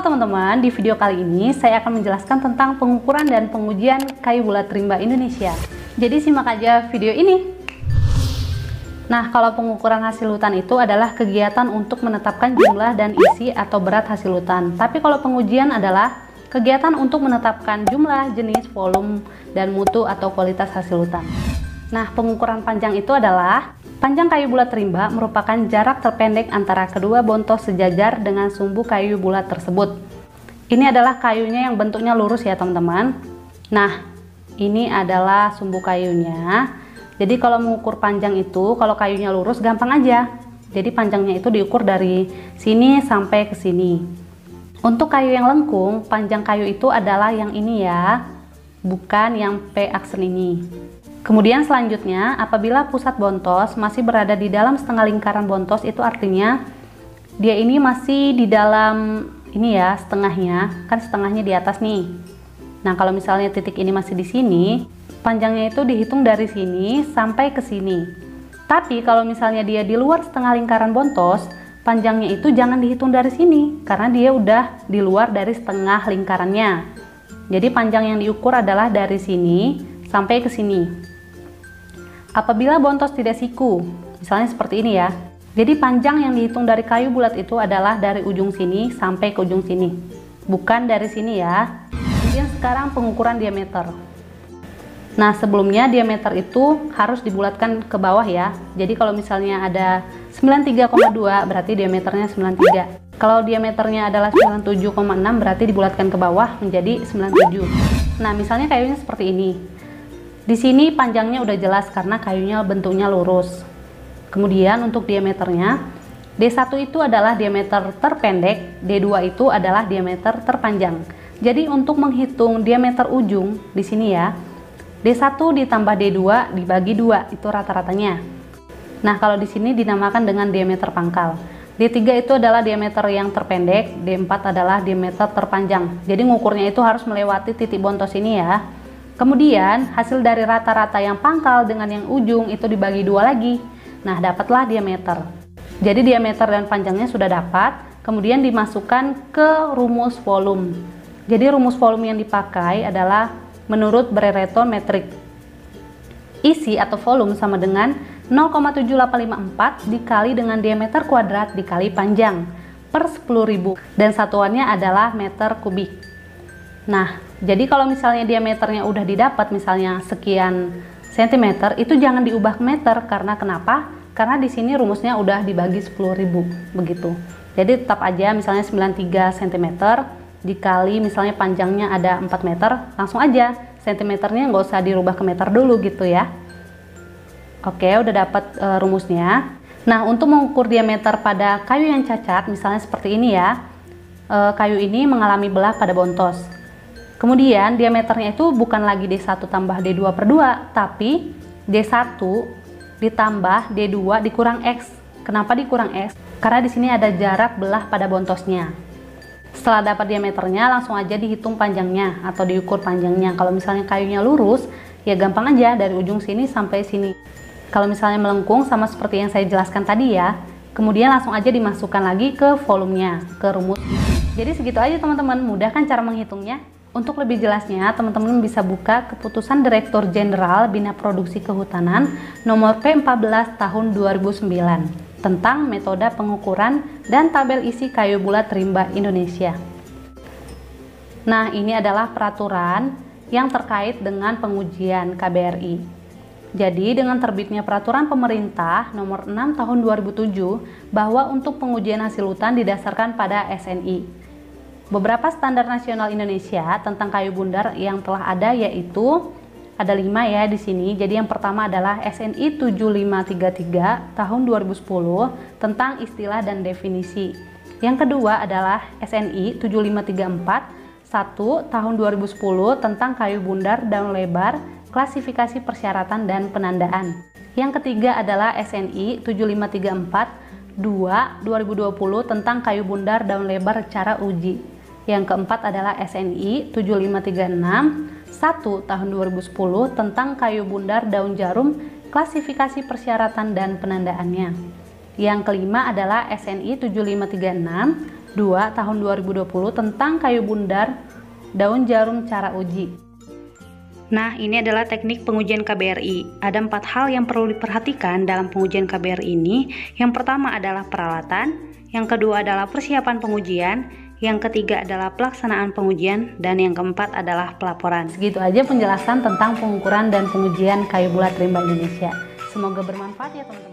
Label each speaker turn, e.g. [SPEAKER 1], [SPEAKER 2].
[SPEAKER 1] Halo teman-teman, di video kali ini saya akan menjelaskan tentang pengukuran dan pengujian kayu bulat rimba Indonesia. Jadi simak aja video ini. Nah, kalau pengukuran hasil hutan itu adalah kegiatan untuk menetapkan jumlah dan isi atau berat hasil hutan. Tapi kalau pengujian adalah kegiatan untuk menetapkan jumlah, jenis, volume, dan mutu atau kualitas hasil hutan. Nah, pengukuran panjang itu adalah panjang kayu bulat rimba merupakan jarak terpendek antara kedua bontos sejajar dengan sumbu kayu bulat tersebut. Ini adalah kayunya yang bentuknya lurus ya teman-teman. Nah, ini adalah sumbu kayunya. Jadi kalau mengukur panjang itu, kalau kayunya lurus gampang aja. Jadi panjangnya itu diukur dari sini sampai ke sini. Untuk kayu yang lengkung, panjang kayu itu adalah yang ini ya, bukan yang P aksen ini. Kemudian selanjutnya, apabila pusat bontos masih berada di dalam setengah lingkaran bontos, itu artinya dia ini masih di dalam ini ya, setengahnya, kan setengahnya di atas nih. Nah, kalau misalnya titik ini masih di sini, panjangnya itu dihitung dari sini sampai ke sini. Tapi kalau misalnya dia di luar setengah lingkaran bontos, panjangnya itu jangan dihitung dari sini, karena dia udah di luar dari setengah lingkarannya. Jadi panjang yang diukur adalah dari sini sampai ke sini. Apabila bontos tidak siku, misalnya seperti ini ya, jadi panjang yang dihitung dari kayu bulat itu adalah dari ujung sini sampai ke ujung sini, bukan dari sini ya. Kemudian sekarang pengukuran diameter. Nah, sebelumnya diameter itu harus dibulatkan ke bawah ya. Jadi kalau misalnya ada 93,2 berarti diameternya 93. Kalau diameternya adalah 97,6 berarti dibulatkan ke bawah menjadi 97. Nah, misalnya kayunya seperti ini. Di sini panjangnya udah jelas karena kayunya bentuknya lurus. Kemudian untuk diameternya, D1 itu adalah diameter terpendek, D2 itu adalah diameter terpanjang. Jadi untuk menghitung diameter ujung di sini ya, D1 ditambah D2 dibagi 2 itu rata-ratanya. Nah, kalau di sini dinamakan dengan diameter pangkal. D3 itu adalah diameter yang terpendek, D4 adalah diameter terpanjang. Jadi ngukurnya itu harus melewati titik bontos ini ya. Kemudian hasil dari rata-rata yang pangkal dengan yang ujung itu dibagi 2 lagi. Nah, dapatlah diameter. Jadi diameter dan panjangnya sudah dapat, kemudian dimasukkan ke rumus volume. Jadi rumus volume yang dipakai adalah menurut Brereton metrik. Isi atau volume sama dengan 0,7854 dikali dengan diameter kuadrat dikali panjang per 10.000 dan satuannya adalah meter kubik. Nah, jadi kalau misalnya diameternya udah didapat misalnya sekian sentimeter, itu jangan diubah ke meter. Karena kenapa? Karena di sini rumusnya udah dibagi 10.000 begitu. Jadi tetap aja misalnya 93 cm dikali misalnya panjangnya ada 4 meter, langsung aja sentimeternya nggak usah dirubah ke meter dulu gitu ya. Oke, udah dapat rumusnya. Nah, untuk mengukur diameter pada kayu yang cacat, misalnya seperti ini ya, kayu ini mengalami belah pada bontos. Kemudian diameternya itu bukan lagi D1 tambah D2 per 2, tapi D1 ditambah D2 dikurang X. Kenapa dikurang X? Karena di sini ada jarak belah pada bontosnya. Setelah dapat diameternya, langsung aja dihitung panjangnya atau diukur panjangnya. Kalau misalnya kayunya lurus, ya gampang aja dari ujung sini sampai sini. Kalau misalnya melengkung sama seperti yang saya jelaskan tadi ya, kemudian langsung aja dimasukkan lagi ke volumenya, ke rumus. Jadi segitu aja teman-teman, mudah kan cara menghitungnya? Untuk lebih jelasnya, teman-teman bisa buka Keputusan Direktur Jenderal Bina Produksi Kehutanan nomor P14 tahun 2009 tentang metode pengukuran dan tabel isi kayu bulat rimba Indonesia. Nah, ini adalah peraturan yang terkait dengan pengujian KBRI. Jadi, dengan terbitnya peraturan pemerintah nomor 6 tahun 2007 bahwa untuk pengujian hasil hutan didasarkan pada SNI. Beberapa standar nasional Indonesia tentang kayu bundar yang telah ada yaitu ada 5 ya di sini. Jadi yang pertama adalah SNI 7533 tahun 2010 tentang istilah dan definisi. Yang kedua adalah SNI 7534 1 tahun 2010 tentang kayu bundar daun lebar, klasifikasi persyaratan dan penandaan. Yang ketiga adalah SNI 7534 2 2020 tentang kayu bundar daun lebar cara uji. Yang keempat adalah SNI 7536 1 tahun 2010 tentang kayu bundar daun jarum, klasifikasi persyaratan dan penandaannya. Yang kelima adalah SNI 7536 2 tahun 2020 tentang kayu bundar daun jarum cara uji. Nah, ini adalah teknik pengujian KBRI. Ada 4 hal yang perlu diperhatikan dalam pengujian KBRI ini. Yang pertama adalah peralatan, yang kedua adalah persiapan pengujian, yang ketiga adalah pelaksanaan pengujian, dan yang keempat adalah pelaporan. Segitu aja penjelasan tentang pengukuran dan pengujian kayu bulat rimba Indonesia. Semoga bermanfaat ya teman-teman.